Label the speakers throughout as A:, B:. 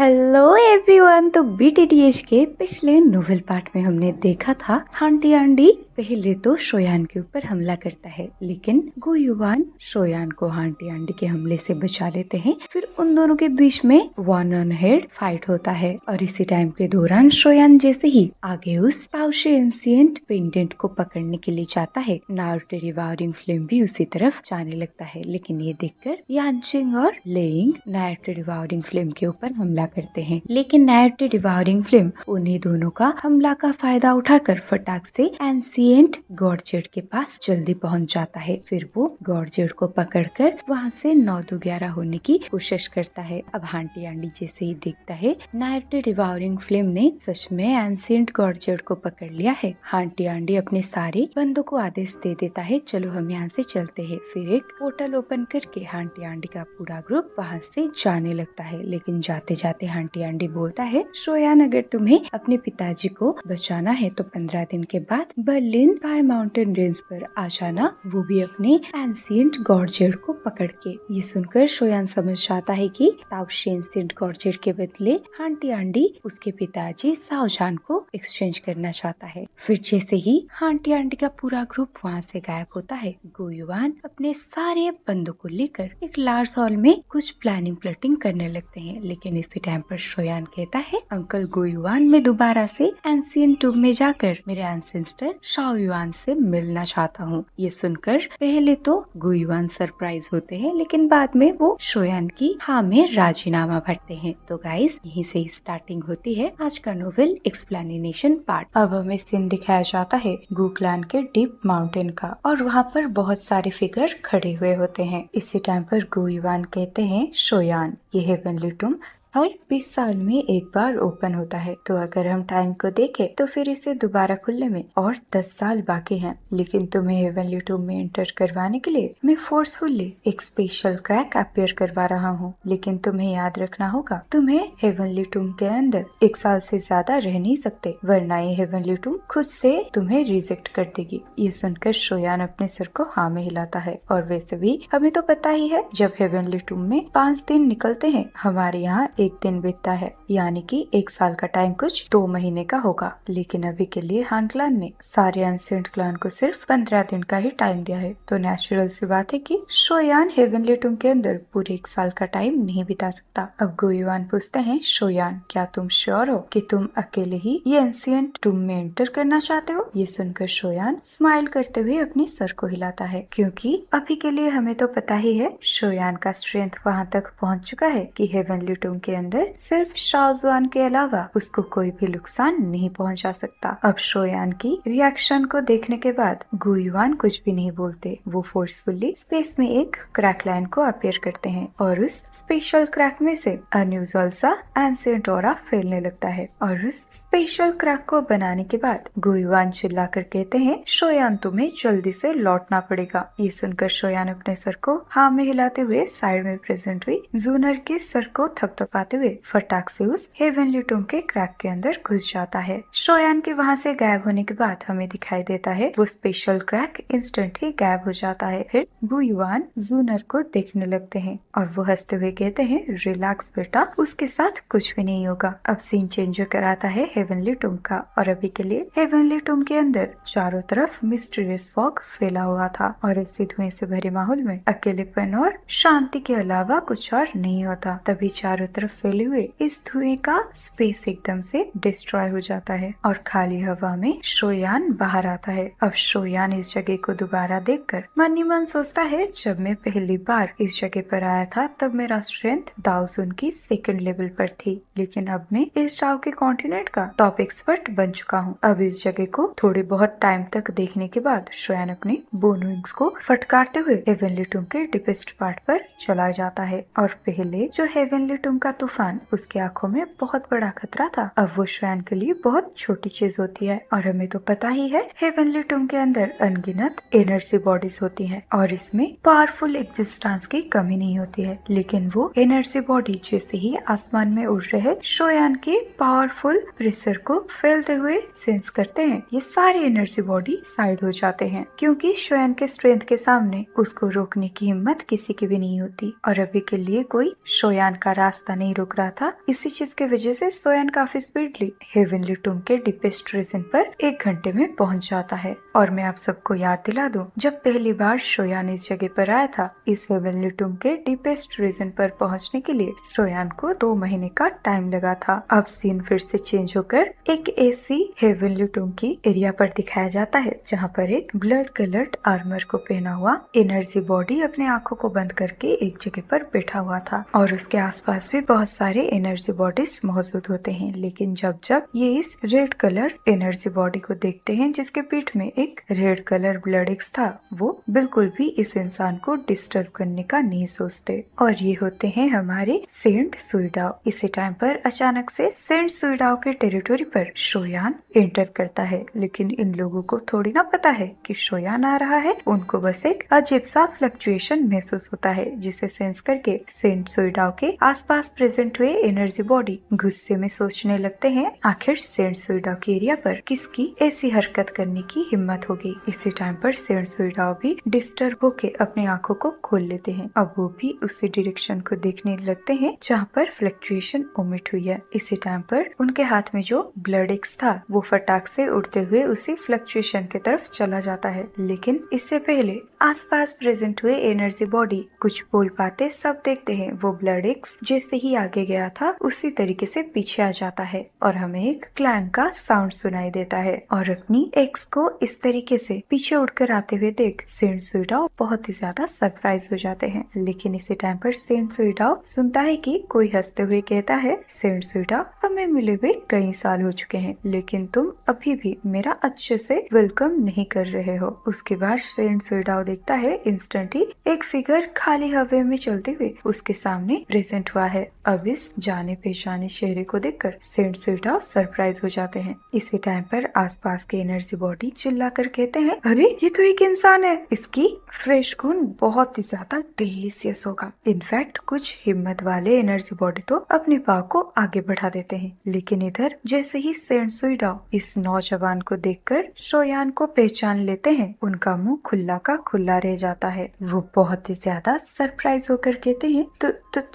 A: Hello everyone. तो बीटीटीएच के पिछले नोवेल पार्ट में हमने देखा था हांटी आंडी पहले तो शोयान के ऊपर हमला करता है, लेकिन गुयुवान शोयान को हांटी आंडी के हमले से बचा लेते हैं। फिर उन दोनों के बीच में वन ऑन हेड फाइट होता है और इसी टाइम के दौरान शोयान जैसे ही आगे उस पाउशे एंशिएंट पेंडेंट को पकड़ने के लिए जाता है, नारुतो डिवाउरिंग फ्लेम भी उसी तरफ जाने लगता है। लेकिन ये देखकर यानचिंग और लेइंग नारुतो डिवाउरिंग फ्लेम के ऊपर हमला करते हैं, लेकिन नारुतो डिवाउरिंग फ्लेम उन्हीं दोनों का हमला का फायदा उठाकर फटाक से एंशिएंट गॉडजेट के पास जल्दी पहुंच जाता है। फिर वो गॉडजेट को पकड़कर वहां से 9-11 होने की कोशिश करता है। अब हांटी आंडी जैसे ही देखता है नारुतो डिवाउरिंग फ्लेम ने सच में एंशिएंट गॉडजेट को पकड़ लिया है, हांटी आंडी अपने सारे बंदों को आदेश दे देता है, चलो हम यहाँ से चलते हैं। फिर एक पोर्टल ओपन करके हांटी आंडी का पूरा ग्रुप वहाँ से जाने लगता है। लेकिन जाते जाते हांटी आंडी बोलता है, शोयान अगर तुम्हें अपने पिताजी को बचाना है तो 15 दिन के बाद बर्लिन स्काई माउंटेन रेंज पर आ जाना, वो भी अपने एंशिएंट गॉडजेट को पकड़ के। ये सुनकर शोयान समझ जाता है कि ताओशी एंशिएंट गॉडजेट के बदले हांटी आंडी उसके पिताजी साओजान को एक्सचेंज करना चाहता है। फिर जैसे ही हांटी आंडी का पूरा ग्रुप वहाँ से गायब होता है, गुयुवान अपने सारे बंदों को लेकर एक लार्ज हॉल में कुछ प्लानिंग प्लॉटिंग करने लगते हैं। लेकिन इसी टाइम पर शोयान कहता है, अंकल गुयुवान, मैं दोबारा से एंशिएंट टूब में जाकर मेरे एंसेस्टर शाओयुआन से मिलना चाहता हूँ। ये सुनकर पहले तो गुयुवान सरप्राइज होते हैं, लेकिन बाद में वो शोयान की हाँ में राजीनामा भरते हैं। तो गाइस, यहीं से स्टार्टिंग होती है आज का नोवेल एक्सप्लेनेशन पार्ट। अब हमें सीन दिखाया जाता है गुक्लान के डीप माउंटेन का, और वहाँ पर बहुत सारे फिगर खड़े हुए होते हैं। इसी टाइम पर गुयुवान कहते हैं, शोयान, ये हेवनली टूम हर 20 साल में एक बार ओपन होता है, तो अगर हम टाइम को देखें तो फिर इसे दोबारा खुलने में और 10 साल बाकी हैं। लेकिन तुम्हें हेवनली टूम में एंटर करवाने के लिए मैं फोर्सफुली एक स्पेशल क्रैक अपियर करवा रहा हूँ। लेकिन तुम्हें याद रखना होगा, तुम्हें हेवनली टूम के अंदर 1 साल से ज्यादा रह नहीं सकते, वरना ये हेवनली टूम खुद से तुम्हें रिजेक्ट कर देगी। ये सुनकर शोयान अपने सर को हाँ में हिलाता है, और वैसे भी हमें तो पता ही है, जब हेवनली टूम में 5 दिन निकलते हैं, हमारे यहाँ 1 दिन बीतता है, यानी कि 1 साल का टाइम कुछ 2 महीने का होगा। लेकिन अभी के लिए हान क्लान ने सारे एंशिएंट क्लान को सिर्फ 15 दिन का ही टाइम दिया है, तो नेचुरल सी बात है कि शोयान हेवनली टूम के अंदर पूरे 1 साल का टाइम नहीं बिता सकता। अब गुयुवान पूछते हैं, शोयान, क्या तुम श्योर हो कि तुम अकेले ही ये एंशिएंट टूम में एंटर करना चाहते हो? ये सुनकर शोयान स्माइल करते हुए अपने सर को हिलाता है, क्योंकि अभी के लिए हमें तो पता ही है शोयान का स्ट्रेंथ वहाँ तक पहुँच चुका है कि हेवनली टूम के अंदर सिर्फ शाओजुआन के अलावा उसको कोई भी नुकसान नहीं पहुंचा सकता। अब शोयान की रिएक्शन को देखने के बाद गुयुवान कुछ भी नहीं बोलते, वो फोर्सफुली स्पेस में एक क्रैक लाइन को अपीयर करते हैं, और उस स्पेशल क्रैक में से अनयूजुअल सा एंशिएंट ऑरा फैलने लगता है। और उस स्पेशल क्रैक को बनाने के बाद गुयुवान चिल्लाकर कहते हैं, शोयान, तुम्हें जल्दी से लौटना पड़ेगा। ये सुनकर शोयान अपने सर को हाँ में हिलाते हुए साइड में प्रेजेंट हुई जूनर के सर को थपथपाते हुए फटाक से उस हेवनली टूम के क्रैक के अंदर घुस जाता है। शोयान के वहाँ से गायब होने के बाद हमें दिखाई देता है वो स्पेशल क्रैक इंस्टेंट ही गायब हो जाता है। फिर गुयुवान जूनर को देखने लगते हैं और वो हंसते हुए कहते हैं, रिलैक्स बेटा, उसके साथ कुछ भी नहीं होगा। अब सीन चेंज कराता है हेवनली टूम का, और अभी के लिए हेवनली टूम के अंदर चारों तरफ मिस्टीरियस फॉग फैला हुआ था, और इसी धुएं से भरे माहौल में अकेलेपन और शांति के अलावा कुछ और नहीं होता। तभी चारों तरफ फैले हुए इस धुएं का स्पेस एकदम से डिस्ट्रॉय हो जाता है, और खाली हवा में शोयान बाहर आता है। अब शोयान इस जगह को दोबारा देखकर मन ही मन सोचता है, जब मैं पहली बार इस जगह पर आया था तब मेरा स्ट्रेंथ दाओजुन की 2nd लेवल पर थी, लेकिन अब मैं इस डाउ के कॉन्टिनेंट का टॉप एक्सपर्ट बन चुका हूँ। अब इस जगह को थोड़े बहुत टाइम तक देखने के बाद शोयान अपने बोन विंग्स को फटकारते हुए हेवनली टूम के डीपेस्ट पार्ट पर चला जाता है, और पहले जो हेवनली टूम का तूफान उसके आंखों में बहुत बड़ा खतरा था, अब वो शोयान के लिए बहुत छोटी चीज होती है। और हमें तो पता ही है, हेवनली टूम के अंदर अनगिनत एनर्जी बॉडीज होती हैं, और इसमें पावरफुल एग्जिस्टेंस की कमी नहीं होती है। लेकिन वो एनर्जी बॉडी जैसे ही आसमान में उड़ रहे शोयान के पावरफुल प्रेशर को फैलते हुए सेंस करते हैं, ये सारे एनर्जी बॉडी साइड हो जाते हैं, क्योंकि शोयान के स्ट्रेंथ के सामने उसको रोकने की हिम्मत किसी की भी नहीं होती। और अभी के लिए कोई शोयान का रास्ता नहीं नहीं रुक रहा था। इसी चीज की वजह से सोयान काफी स्पीडली हेवनली टूम के डीपेस्ट रीजन पर 1 घंटे में पहुंच जाता है। और मैं आप सबको याद दिला दूं, जब पहली बार सोयान इस जगह पर आया था, इस हेवनली टूम के डीपेस्ट रीजन पर पहुंचने के लिए सोयान को 2 महीने का टाइम लगा था। अब सीन फिर से चेंज होकर एक ऐसी हेवनली टूम की एरिया पर दिखाया जाता है जहाँ पर एक ब्लड कलर्ड आर्मर को पहना हुआ एनर्जी बॉडी अपने आंखों को बंद करके एक जगह पर बैठा हुआ था और उसके आसपास भी बहुत सारे एनर्जी बॉडीज मौजूद होते हैं। लेकिन जब जब ये इस रेड कलर एनर्जी बॉडी को देखते हैं जिसके पीठ में एक रेड कलर ब्लड एक्स था, वो बिल्कुल भी इस इंसान को डिस्टर्ब करने का नहीं सोचते। और ये होते हैं हमारे सेंट सुइडाओ। इसी टाइम पर अचानक से सेंट सुइडाओ के टेरिटोरी पर शोयान एंटर करता है, लेकिन इन लोगों को थोड़ी ना पता है कि शोयान आ रहा है। उनको बस एक अजीब सा फ्लक्चुएशन महसूस होता है, जिसे सेंस करके सेंट सुइडाओ के आसपास प्रेजेंट हुए एनर्जी बॉडी गुस्से में सोचने लगते हैं आखिर सेंट सुइडाओ के एरिया पर किसकी ऐसी हरकत करने की हिम्मत होगी। इसी टाइम पर सेंट सुइडाओ भी डिस्टर्ब होके अपनी आंखों को खोल लेते हैं। अब वो भी उसी डायरेक्शन को देखने लगते हैं जहाँ पर फ्लक्चुएशन ओमिट हुई है। इसी टाइम पर उनके हाथ में जो ब्लड एक्स था वो फटाक से उड़ते हुए उसी फ्लक्चुएशन की तरफ चला जाता है। लेकिन इससे पहले आसपास प्रेजेंट हुए एनर्जी बॉडी कुछ बोल पाते सब देखते हैं। वो ब्लड एक्स जैसे ही आगे गया था उसी तरीके से पीछे आ जाता है और हमें एक क्लैंग का साउंड सुनाई देता है। और अपनी एक्स को इस तरीके से पीछे उड़कर आते हुए देख सेंट सुइडाओ बहुत ही ज्यादा सरप्राइज हो जाते हैं। लेकिन इसी टाइम पर सेंट सुइडाओ सुनता है कि कोई हंसते हुए कहता है, सेंट सुइडाओ हमें मिले हुए कई साल हो चुके हैं, लेकिन तुम अभी भी मेरा अच्छे से वेलकम नहीं कर रहे हो। उसके बाद सेंट सुइडाओ देखता है इंस्टेंटली एक फिगर खाली हवा में चलते हुए उसके सामने प्रेजेंट हुआ है। अब इस जाने पहचाने चेहरे को देखकर सेंट सुइडाओ सरप्राइज हो जाते हैं। इसी टाइम पर आसपास के एनर्जी बॉडी चिल्लाकर कहते हैं, अरे ये तो एक इंसान है, इसकी फ्रेश खून बहुत ही ज्यादा डिलीशियस होगा। इनफैक्ट कुछ हिम्मत वाले एनर्जी बॉडी तो अपने पाव को आगे बढ़ा देते हैं। लेकिन इधर जैसे ही सेंट सुइडाओ इस नौजवान को देखकर शोयान को पहचान लेते हैं, उनका मुंह खुला का खुला रह जाता है। वो बहुत ही ज्यादा सरप्राइज होकर कहते हैं,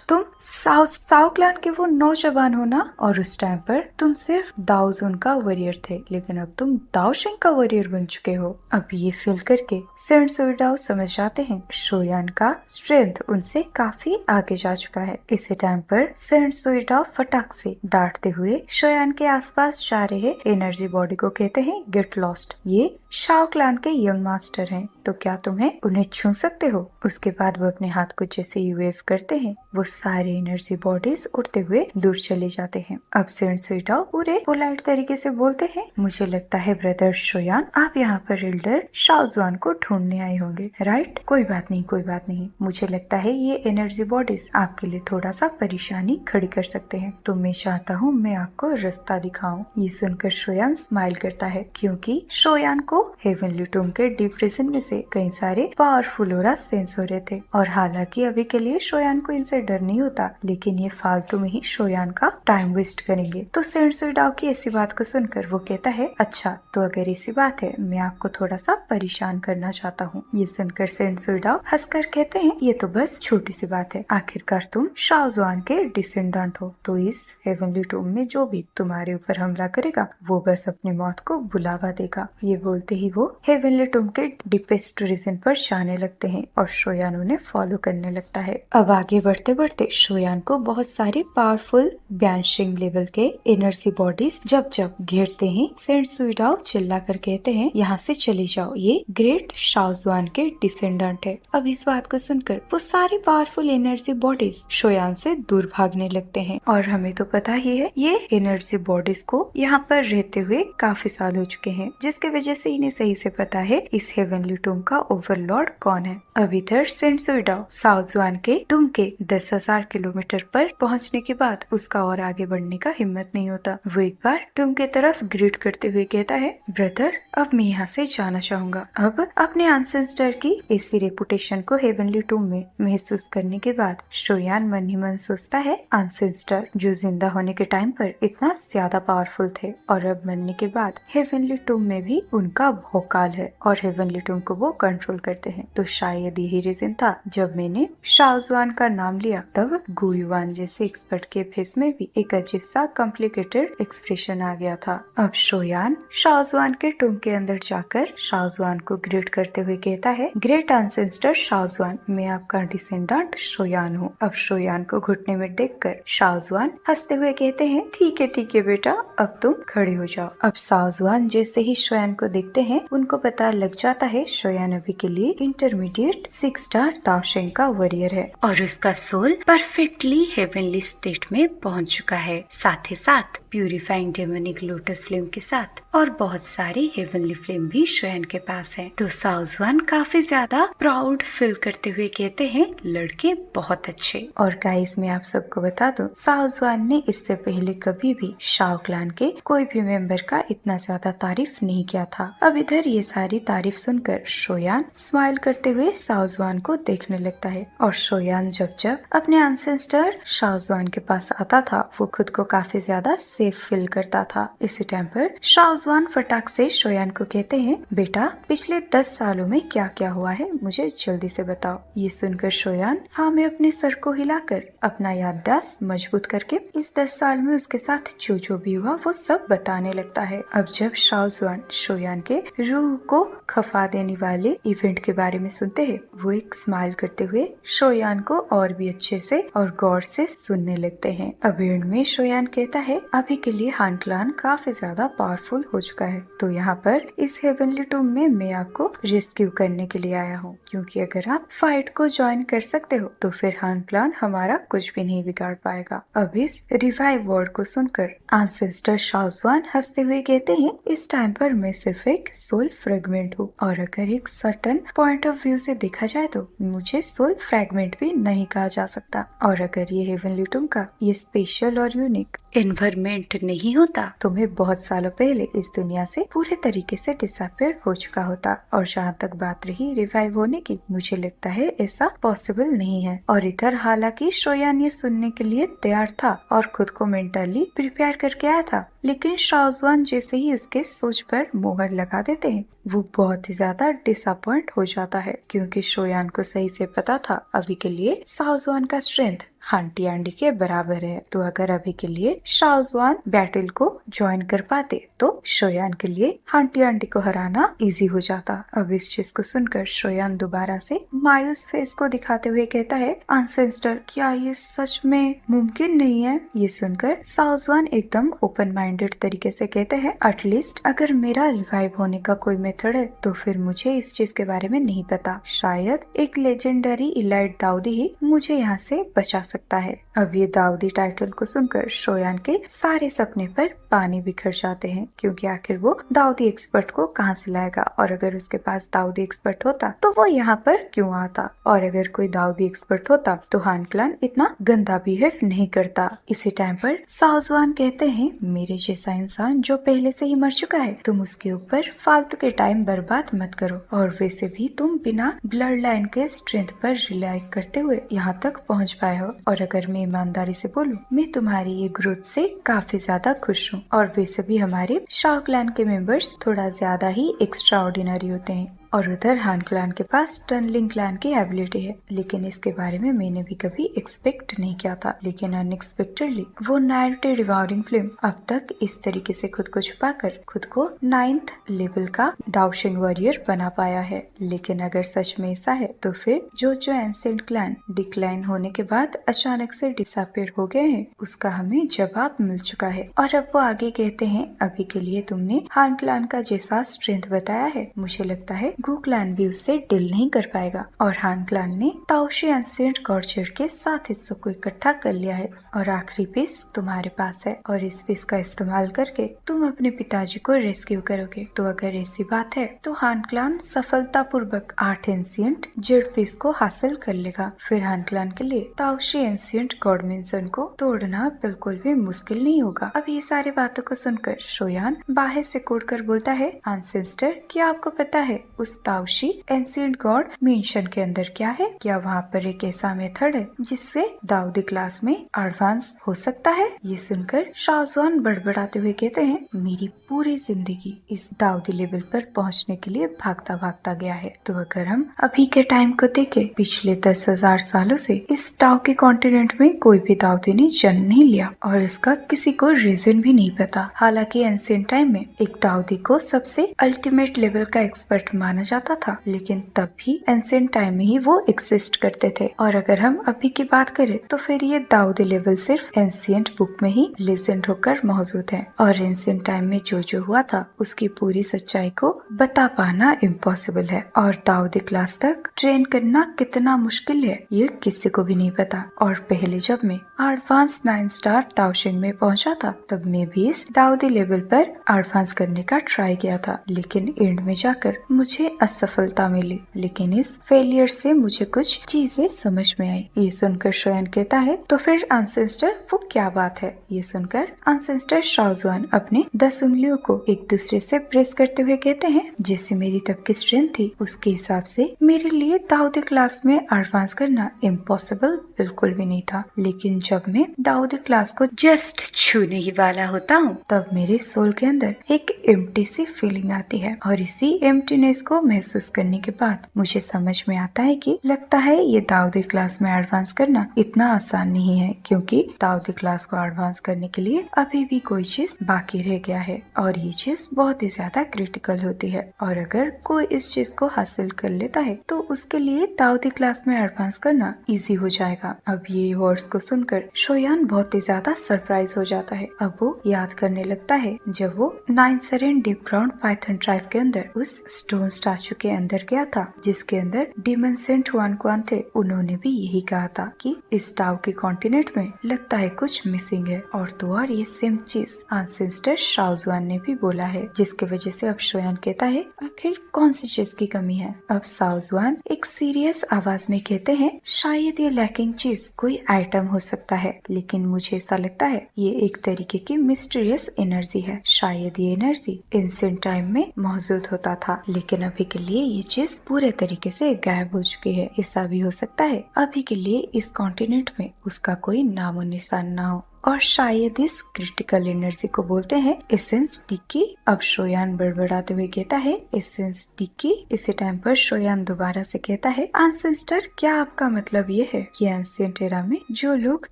A: तुम साओ क्लान के वो नौजवान हो ना? और उस टाइम पर तुम सिर्फ दाओ ज़ून का वॉरियर थे, लेकिन अब तुम दाओ शिंग का वॉरियर बन चुके हो। अब ये फील करके सेंट सुइडाओ समझ जाते हैं शोयान का स्ट्रेंथ उनसे काफी आगे जा चुका है। इसी टाइम पर सेंट सुइडाओ फटाक से डांटते हुए शोयान के आसपास जा रहे एनर्जी बॉडी को कहते हैं, गेट लॉस्ट। ये शाओ क्लान के यंग मास्टर हैं, तो क्या तुम्हें उन्हें छू सकते हो? उसके बाद वो अपने हाथ को जैसे ही वेव करते हैं, वो सारे एनर्जी बॉडीज उड़ते हुए दूर चले जाते हैं। अब सेंट सुइडाओ पूरे पोलाइट तरीके से बोलते हैं, मुझे लगता है ब्रदर शोयान आप यहाँ पर एल्डर शाओ ज़ुआन को ढूंढने आए होंगे, राइट? कोई बात नहीं। मुझे लगता है ये एनर्जी बॉडीज आपके लिए थोड़ा सा परेशानी खड़ी कर सकते हैं, तो मैं चाहता हूँ मैं आपको रास्ता दिखाऊं। ये सुनकर शोयान स्माइल करता है, क्योंकि शोयान को हेवनली टूम के डीप रीजन में से कई सारे पावरफुल ऑरा सेंस हो रहे थे। और हालांकि अभी के लिए शोयान को इनसे डर नहीं होता, लेकिन ये फालतू में ही शोयान का टाइम वेस्ट करेंगे। तो सेंट सुइडाओ की ऐसी बात को सुनकर वो कहता है, अच्छा तो अगर ऐसी बात है मैं आपको थोड़ा सा परेशान करना चाहता हूँ। ये सुनकर सेंट सुइडाओ हंसकर कहते हैं, ये तो बस छोटी सी बात है, आखिरकार तुम शाओ ज़ुआन के डिसेंडेंट हो, तो इस हेवनली टूम में जो भी तुम्हारे ऊपर हमला करेगा वो बस अपनी मौत को बुलावा देगा। ये बोलते ही वो हेवनली टूम के डीपेस्ट रीजन पर जाने लगते हैं और शोयान उन्हें फॉलो करने लगता है। अब आगे बढ़ते बढ़ते शोयान को बहुत सारे पावरफुल ब्यांशिंग लेवल के एनर्जी बॉडीज जब घेरते हैं। सेंट सुइडाओ चिल्ला कर कहते हैं, यहाँ से चले जाओ, ये ग्रेट शाओ ज़ुआन के डिसेंडेंट है। अब इस बात को सुनकर वो सारी पावरफुल एनर्जी बॉडीज शोयान से दूर भागने लगते हैं। और हमें तो पता ही है ये एनर्जी बॉडीज को यहाँ पर रहते हुए काफी साल हो चुके हैं, जिसके वजह से इन्हें सही से पता है इस हेवनली टूम का ओवरलॉर्ड कौन है। अब इधर सेंट सुइडाओ शाओ ज़ुआन के टूम के 10,000 किलोमीटर पर पहुंचने के बाद उसका और आगे बढ़ने का हिम्मत नहीं होता। वो एक बार टूम की तरफ ग्रीट करते हुए कहता है, ब्रदर अब मैं यहाँ से जाना चाहूंगा। अब अपने एंसेस्टर की ऐसी रेपुटेशन को हेवनली टूम में महसूस करने के बाद शोयान मन ही मन सोचता है, एंसेस्टर जो जिंदा होने के टाइम पर इतना ज्यादा पावरफुल थे और अब मरने के बाद हेवनली टूम में भी उनका का भौकाल है और हेवनली टूम को वो कंट्रोल करते हैं। तो शायद यही रीजन था जब मैंने शाओजुआन का नाम लिया तब गुयुआन जैसे एक्सपर्ट के फेस में भी एक अजीब सा कॉम्प्लिकेटेड एक्सप्रेशन आ गया था। अब शोयान शाओजुआन के टूम के अंदर जाकर शाओजुआन को ग्रीट करते हुए कहता है, ग्रेट एंसेस्टर शाओजुआन, मैं आपका डिसेंडेंट शोयान हूँ। अब शोयान को घुटने में देखकर शाओजुआन हंसते हुए कहते हैं, ठीक है बेटा, अब तुम खड़े हो जाओ। अब शाओजुआन जैसे ही शोयान को देखते हैं उनको पता लग जाता है शोयान अभी के लिए इंटरमीडिएट 6 स्टार दाओशेंग का वॉरियर है और उसका सोल परफेक्टली हेवनली स्टेट में पहुंच चुका है, साथ ही साथ प्यूरिफाइंग डेमोनिक लोटस फ्लेम के साथ और बहुत सारी हेवनली फ्लेम भी शोयान के पास है। तो शाओजुआन काफी ज्यादा प्राउड फील करते हुए कहते हैं, लड़के बहुत अच्छे। और गाइस मैं आप सबको बता दूं, शाओजुआन ने इससे पहले कभी भी शाओ क्लान के कोई भी मेंबर का इतना ज्यादा तारीफ नहीं किया था। अब इधर ये सारी तारीफ सुनकर शोयान स्माइल करते हुए शाओजुआन को देखने लगता है और शोयान जब जब अपने एंसेस्टर शाओजुआन के पास आता था वो खुद को काफी ज्यादा सेफ फील करता था। इसी टाइम पर शाओजुआन फटाक से शोयान को कहते हैं, बेटा पिछले 10 सालों में क्या क्या हुआ है मुझे जल्दी से बताओ। ये सुनकर शोयान हाँ में अपने सर को हिलाकर अपना याददाश्त मजबूत करके इस 10 साल में उसके साथ जो भी हुआ वो सब बताने लगता है। अब जब शाओजुआन शोयान के रूह को खफा देने वाले इवेंट के बारे में सुनते हैं वो एक स्माइल करते हुए शोयान को और भी अच्छे से और गौर से सुनने लगते हैं। अब एंड में शोयान कहता है, अभी के लिए हान क्लान काफी ज्यादा पावरफुल हो चुका है, तो यहाँ पर इस हेवनली टूम में मैं आपको रेस्क्यू करने के लिए आया हूँ, क्योंकि अगर आप फाइट को ज्वाइन कर सकते हो तो फिर हान क्लान हमारा कुछ भी नहीं बिगाड़ पाएगा। अब इस रिवाइव वर्ड को सुनकर एंसेस्टर शाओजुआन हंसते हुए कहते हैं, इस टाइम पर मैं सिर्फ एक सोल फ्रेगमेंट हूँ और अगर एक सर्टन पॉइंट ऑफ व्यू से देखा जाए तो मुझे सोल फ्रेगमेंट भी नहीं कहा जा सकता। और अगर ये हेवनली टूम का ये स्पेशल और यूनिक एनवायरमेंट नहीं होता तो मैं बहुत सालों पहले इस दुनिया से पूरे तरीके से डिसअपियर हो चुका होता। और जहाँ तक बात रही रिवाइव होने की, मुझे लगता है ऐसा पॉसिबल नहीं है। और इधर हालांकि शोयान ये सुनने के लिए तैयार था और खुद को मेंटली प्रिपेयर करके आया था, लेकिन शाओजुआन जैसे ही उसके सोच पर मोहर लगा देते हैं वो बहुत ही ज्यादा डिसअपॉइंट हो जाता है, क्योंकि शोयान को सही से पता था अभी के लिए शाओजुआन का स्ट्रेंथ हांटी आंडी के बराबर है। तो अगर अभी के लिए शाओजुआन बैटल को ज्वाइन कर पाते तो शोयान के लिए हांटी आंडी को हराना इजी हो जाता। अब इस चीज को सुनकर शोयान दोबारा से मायूस फेस को दिखाते हुए कहता है, एंसेस्टर क्या ये सच में मुमकिन नहीं है? ये सुनकर शाओजुआन एकदम ओपन माइंडेड तरीके से कहते हैं, एटलीस्ट अगर मेरा रिवाइव होने का कोई मेथड है तो फिर मुझे इस चीज के बारे में नहीं पता। शायद एक लेजेंडरी इलाइट दाऊदी ही मुझे यहाँ से बचा सकता है। अब ये दाऊदी टाइटल को सुनकर शोयान के सारे सपने पर पानी बिखर जाते हैं, क्योंकि आखिर वो दाऊदी एक्सपर्ट को कहाँ से लाएगा, और अगर उसके पास दाऊदी एक्सपर्ट होता तो वो यहाँ पर क्यों आता, और अगर कोई दाऊदी एक्सपर्ट होता तो हान क्लान इतना गंदा बिहेव नहीं करता। इसी टाइम पर शाओजुआन कहते हैं, मेरे जैसा इंसान जो पहले से ही मर चुका है तुम उसके ऊपर फालतू के टाइम बर्बाद मत करो, और वैसे भी तुम बिना ब्लड लाइन के स्ट्रेंथ पर रिलाई करते हुए यहाँ तक पहुँच पाए हो। और अगर मैं ईमानदारी से बोलूं, मैं तुम्हारी ये ग्रोथ से काफी ज्यादा खुश हूँ। और वैसे भी हमारे शाओ क्लैन के मेंबर्स थोड़ा ज्यादा ही एक्स्ट्रा ऑर्डिनरी होते हैं। और उधर हान क्लैन के पास टनलिंग क्लैन की एबिलिटी है, लेकिन इसके बारे में मैंने भी कभी एक्सपेक्ट नहीं किया था। लेकिन अनएक्सपेक्टेडली वो 9th डिवाउरिंग फ्लेम अब तक इस तरीके से खुद को छुपाकर खुद को 9th लेवल का दाओशेंग वॉरियर बना पाया है। लेकिन अगर सच में ऐसा है तो फिर जो एंसेंट क्लैन डिक्लाइन होने के बाद अचानक से डिसअपियर हो गए हैं उसका हमें जवाब मिल चुका है। और अब वो आगे कहते हैं, अभी के लिए तुमने हान क्लैन का जैसा स्ट्रेंथ बताया है, मुझे लगता है गु क्लैन भी उससे डील नहीं कर पाएगा। और हान क्लैन ने ताओशी एंसेंट गॉडचर के 7 हिस्सों को इकट्ठा कर लिया है और आखिरी पीस तुम्हारे पास है, और इस पीस का इस्तेमाल करके तुम अपने पिताजी को रेस्क्यू करोगे। तो अगर ऐसी बात है तो हान क्लैन सफलतापूर्वक 8 एंशिएंट जेड पीस को हासिल कर लेगा। फिर हान क्लैन के लिए ताओशी एंशिएंट गॉड मेंशन को तोड़ना बिल्कुल भी मुश्किल नहीं होगा। अब ये सारी बातों को सुनकर शोयान बाहर से कूद कर बोलता है, एंसेस्टर क्या आपको पता है उस ताओशी एंशिएंट गॉड मेंशन के अंदर क्या है? क्या वहाँ पर एक ऐसा मेथड है जिससे दाऊदी क्लास में एडवांस एडवांस हो सकता है। ये सुनकर शाहजहान बड़बड़ाते हुए कहते हैं, मेरी पूरी जिंदगी इस दाऊदी लेवल पर पहुंचने के लिए भागता भागता गया है। तो अगर हम अभी के टाइम को देखें, पिछले 10,000 सालों से इस टाउ के कॉन्टिनेंट में कोई भी दाऊदी ने जन्म नहीं लिया और इसका किसी को रीजन भी नहीं पता। हालांकि एंशिएंट टाइम में एक दाऊदी को सबसे अल्टीमेट लेवल का एक्सपर्ट माना जाता था, लेकिन तब भी एंशिएंट टाइम में ही वो एग्जिस्ट करते थे। और अगर हम अभी की बात करें तो फिर ये दाऊदी लेवल सिर्फ एंशिएंट बुक में ही लेजेंड होकर मौजूद है और एंशिएंट टाइम में जो हुआ था उसकी पूरी सच्चाई को बता पाना इम्पॉसिबल है। और दाऊदी क्लास तक ट्रेन करना कितना मुश्किल है ये किसी को भी नहीं पता। और पहले जब मैं एडवांस 9 स्टार दाओशिंग में पहुंचा था, तब मैं भी इस दाऊदी लेवल पर एडवांस करने का ट्राई किया था, लेकिन एंड में जाकर मुझे असफलता मिली। लेकिन इस फेलियर से मुझे कुछ चीजें समझ में आई। ये सुनकर शोयान कहता है, तो फिर एंसेस्टर वो क्या बात है? ये सुनकर एंसेस्टर शाहजहान अपने 10 उंगलियों को एक दूसरे से प्रेस करते हुए कहते हैं, जैसे मेरी तब की स्ट्रेंथ थी उसके हिसाब से मेरे लिए दाऊदी क्लास में एडवांस करना इम्पॉसिबल बिल्कुल भी नहीं था। लेकिन जब मैं दाऊदी क्लास को जस्ट छूने ही वाला होता हूँ, तब मेरे सोल के अंदर एक एम्प्टी सी फीलिंग आती है और इसी एम्प्टीनेस को महसूस करने के बाद मुझे समझ में आता है कि लगता है ये दाऊदी क्लास में एडवांस करना इतना आसान नहीं है, क्योंकि दाऊदी क्लास को एडवांस करने के लिए अभी भी कोई चीज बाकी रह गया है और ये चीज बहुत ही ज्यादा क्रिटिकल होती है। और अगर कोई इस चीज को हासिल कर लेता है तो उसके लिए दाऊदी क्लास में एडवांस करना इजी हो जाएगा। अब ये वर्ड्स को सुनकर शोयान बहुत ही ज्यादा सरप्राइज हो जाता है। अब वो याद करने लगता है जब वो 9 सेरेन डीप ग्राउंड पाइथन ट्राइब के अंदर उस स्टोन स्टैचू के अंदर गया था, जिसके अंदर डीमन सेंट हुआन थे। उन्होंने भी यही कहा था कि इस टाउ के कॉन्टिनेंट में लगता है कुछ मिसिंग है। और तो और ये सेम चीज एंसेस्टर शाहजहान ने भी बोला है, जिसकी वजह से अब शोयान कहता है आखिर कौन सी चीज की कमी है। अब शाहजहान एक सीरियस आवाज में कहते हैं, शायद ये लैकिंग चीज कोई आइटम हो सकता है, लेकिन मुझे ऐसा लगता है ये एक तरीके की मिस्टीरियस एनर्जी है। शायद ये एनर्जी एंशिएंट टाइम में मौजूद होता था, लेकिन अभी के लिए ये चीज पूरे तरीके से गायब हो चुकी है। ऐसा भी हो सकता है अभी के लिए इस कॉन्टिनेंट में उसका कोई नामो निशान ना हो, और शायद इस क्रिटिकल एनर्जी को बोलते हैं एसेंस डिकी। अब शोयान बड़बड़ाते हुए कहता है, एसेंस डिकी। इसी टाइम पर शोयान दोबारा से कहता है, एंसेस्टर क्या आपका मतलब ये है कि एंशिएंट एरा में जो लोग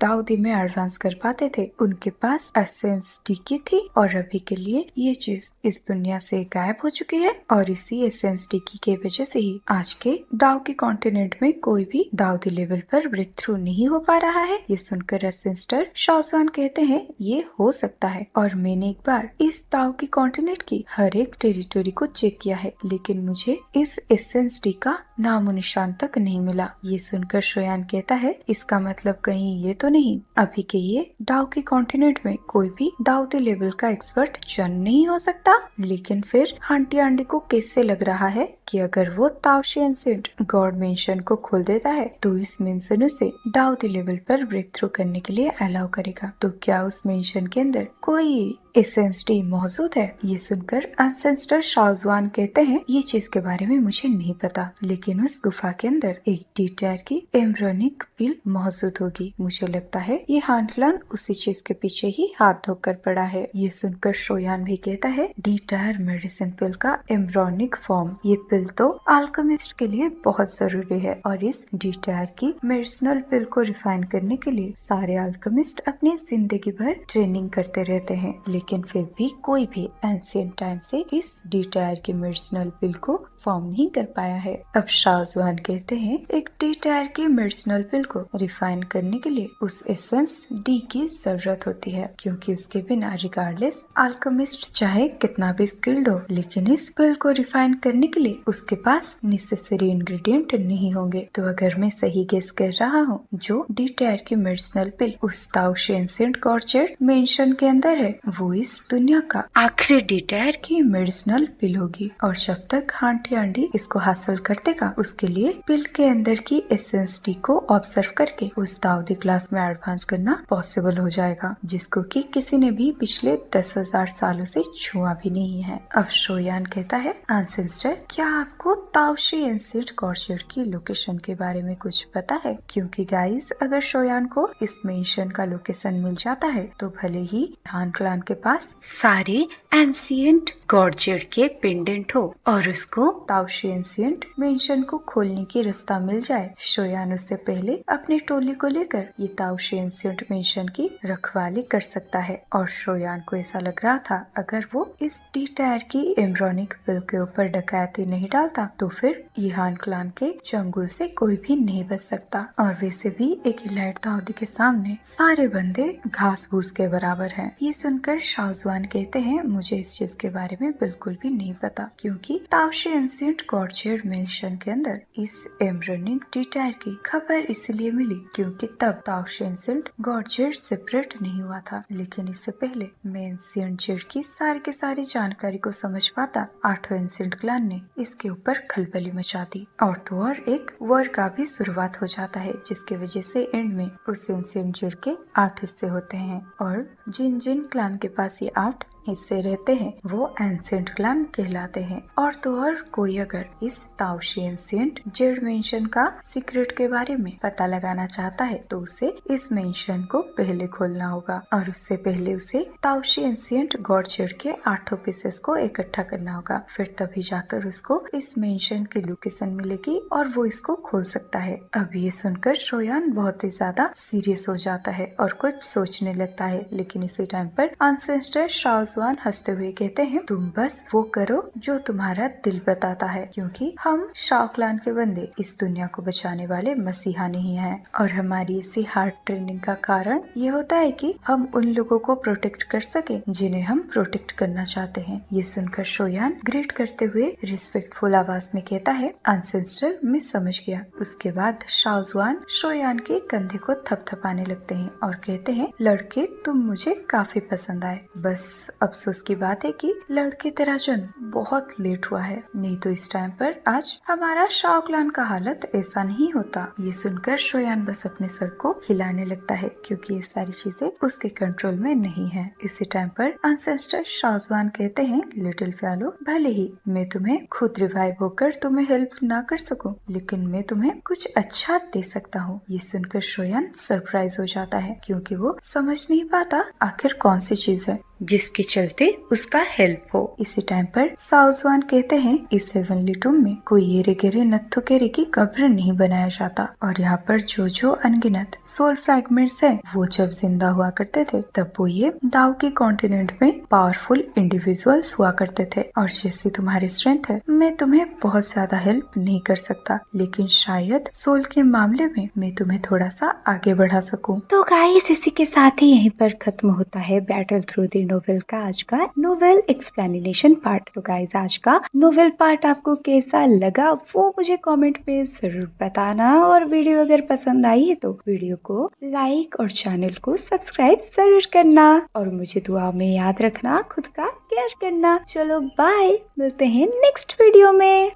A: दाऊदी में एडवांस कर पाते थे उनके पास एसेंस डिकी थी और अभी के लिए ये चीज इस दुनिया से गायब हो चुकी है, और इसी एसेंस डिकी के वजह से ही आज के दाऊ के कॉन्टिनेंट में कोई भी दाऊदी लेवल पर ब्रेक थ्रू नहीं हो पा रहा है। ये सुनकर एसेंस्टर शाहजहान कहते हैं ये हो सकता है, और मैंने एक बार इस दाऊ की कॉन्टिनेंट की हर एक टेरिटोरी को चेक किया है, लेकिन मुझे इस एसेंस डी का नामो निशान तक नहीं मिला। ये सुनकर शोयान कहता है, इसका मतलब कहीं ये तो नहीं अभी के ये दाऊ के कॉन्टिनेंट में कोई भी दाऊदी लेवल का एक्सपर्ट जन्म नहीं हो सकता? लेकिन फिर हंटी आंडी को कैसे लग रहा है कि अगर वो ताओशी एंशिएंट गॉड मेंशन को खोल देता है तो इस मेंशन उसे दाऊदी लेवल पर ब्रेक थ्रू करने के लिए अलाउ करेगा। तो क्या उस मेंशन के अंदर कोई एसेंस डी मौजूद है? ये सुनकर एंसेस्टर शाहजहान कहते हैं, ये चीज के बारे में मुझे नहीं पता, लेकिन उस गुफा के अंदर एक डी-टायर की एम्ब्रियोनिक पिल मौजूद होगी। मुझे लगता है ये हांटलान उसी चीज के पीछे ही हाथ धोकर पड़ा है। ये सुनकर शोयान भी कहता है, डी-टायर मेडिसिन पिल का एम्ब्रियोनिक फॉर्म, ये पिल तो अल्केमिस्ट के लिए बहुत जरूरी है, और इस डी-टायर की मेडिसिनल पिल को रिफाइन करने के लिए सारे अल्केमिस्ट अपनी जिंदगी भर ट्रेनिंग करते रहते हैं, लेकिन फिर भी कोई भी एंशिएंट टाइम से इस डी-टायर की मेडिसिनल पिल को फॉर्म नहीं कर पाया है। अब शाहजहान कहते हैं, एक डी-टायर की मेडिसिनल पिल को रिफाइन करने के लिए उस एसेंस डी की जरूरत होती है, क्योंकि उसके बिना रिगार्डलेस अल्केमिस्ट चाहे कितना भी स्किल्ड हो, लेकिन इस पिल को रिफाइन करने के लिए उसके पास नेसेसरी इंग्रेडिएंट नहीं होंगे। तो अगर मैं सही गेस कर रहा हूँ, जो डी-टायर की मेडिसिनल पिल उस ताओशी एंशिएंट गॉर्चेट मेंशन के अंदर है, वो इस दुनिया का आखिरी डिटायर की मेडिसिनल पिल होगी और जब तक आंटी आंडी इसको हासिल कर देगा उसके लिए पिल के अंदर की एसेंस डी को ऑब्जर्व करके उस दाऊदी क्लास में एडवांस करना पॉसिबल हो जाएगा, जिसको कि किसी ने भी पिछले 10,000 सालों से छुआ भी नहीं है। अब शोयान कहता है, एंसेस्टर क्या आपको ताओशी एंसिड गॉर्जेट की लोकेशन के बारे में कुछ पता है? क्योंकि गाइस अगर शोयान को इस मेंशन का लोकेशन मिल जाता है तो भले ही हान क्लान के पास सारे एंशिएंट गॉर्जेट के पेंडेंट हो और उसको ताओशी एंशिएंट मेंशन को खोलने की रास्ता मिल जाए, शोयान उससे पहले अपनी टोली को लेकर ये ताओशी एंशिएंट मेंशन की रखवाली कर सकता है। और शोयान को ऐसा लग रहा था अगर वो इस डी टायर की एम्ब्रोनिक पिल के ऊपर डकैती नहीं डालता तो फिर ये हान क्लान के चंगुल से कोई भी नहीं बच सकता। और वैसे भी एक इलाइट दाऊदी के सामने सारे बंदे घास फूस के बराबर हैं। ये सुनकर शाहजवान कहते हैं, मुझे इस चीज के बारे में बिल्कुल भी नहीं पता, क्योंकि ताओशी एंशिएंट गॉर्जेट मेंशन के अंदर इस एम्ब्रोनिक डी टायर की खबर इसलिए मिली क्योंकि तब ताओशी एंशिएंट गॉर्जेट सेपरेट नहीं हुआ था। लेकिन इससे पहले मैं एंशिएंट जेड की सारी की सारी जानकारी को समझ पाता, आठों एंशिएंट क्लान ने इसके ऊपर खलबली मचा दी और तो और एक वॉर का भी शुरुआत हो जाता है, जिसकी वजह से एंड में उस एंशिएंट जेड के 8 हिस्से होते हैं और जिन जिन क्लान के पास ये 8 हिस्से रहते हैं वो एंशिएंट क्लान कहलाते हैं। और तो और कोई अगर इस ताओशी एंशिएंट जेड मेंशन का सीक्रेट के बारे में पता लगाना चाहता है तो उसे इस मेंशन को पहले खोलना होगा और उससे पहले उसे ताओशी एंशिएंट गॉर्जेट के 8 पीसेस को इकट्ठा करना होगा, फिर तभी जाकर उसको इस मेंशन की लोकेशन मिलेगी और वो इसको खोल सकता है। अब ये सुनकर शोयान बहुत ही ज्यादा सीरियस हो जाता है और कुछ सोचने लगता है, लेकिन इसी टाइम पर एंसेस्टर शाहजवान हंसते हुए कहते हैं, तुम बस वो करो जो तुम्हारा दिल बताता है, क्योंकि हम शाओ क्लान के बंदे इस दुनिया को बचाने वाले मसीहा नहीं हैं और हमारी इसी हार्ड ट्रेनिंग का कारण ये होता है कि हम उन लोगों को प्रोटेक्ट कर सके जिन्हें हम प्रोटेक्ट करना चाहते हैं। ये सुनकर शोयान ग्रेट करते हुए रिस्पेक्टफुल आवाज में कहता है, एंसेस्टर मैं समझ गया। उसके बाद शाहजवान शोयान के कंधे को थपथपाने लगते हैं और कहते हैं, लड़के तुम मुझे काफी पसंद आए, बस अफसोस की बात है कि लड़के तेरा जन्म बहुत लेट हुआ है, नहीं तो इस टाइम पर आज हमारा शाओ क्लान का हालत ऐसा नहीं होता। ये सुनकर शोयान बस अपने सर को हिलाने लगता है क्योंकि ये सारी चीजें उसके कंट्रोल में नहीं है। इसी टाइम पर एंसेस्टर शाहजवान कहते हैं, लिटिल फैलो भले ही मैं तुम्हें खुद रिवाइव होकर तुम्हें हेल्प ना कर सकूं, लेकिन मैं तुम्हें कुछ अच्छा दे सकता हूँ। ये सुनकर शोयान सरप्राइज हो जाता है क्योंकि वो समझ नहीं पाता आखिर कौन सी चीज है जिसके चलते उसका हेल्प हो। इसी टाइम पर शाहजवान कहते हैं, इस हेवनली टूम में कोई येरे गेरे नत्थु केरे की कब्र नहीं बनाया जाता और यहाँ पर जो जो अनगिनत सोल फ्रैगमेंट्स है वो जब जिंदा हुआ करते थे तब वो ये दाव के कॉन्टिनेंट में पावरफुल इंडिविजुअल्स हुआ करते थे और जैसी तुम्हारी स्ट्रेंथ है मैं तुम्हें बहुत ज्यादा हेल्प नहीं कर सकता, लेकिन शायद सोल के मामले में मैं तुम्हें थोड़ा सा आगे बढ़ा सकूं। तो गाइस इसी के साथ ही यहीं पर खत्म होता है बैटल थ्रू द नोवेल का आज का नोवेल एक्सप्लेनेशन पार्ट। तो गाइस आज का नोवेल पार्ट आपको कैसा लगा वो मुझे कमेंट में जरूर बताना और वीडियो अगर पसंद आई है तो वीडियो को लाइक और चैनल को सब्सक्राइब जरूर करना और मुझे दुआ में याद रखना, खुद का केयर करना। चलो बाय, मिलते हैं नेक्स्ट वीडियो में।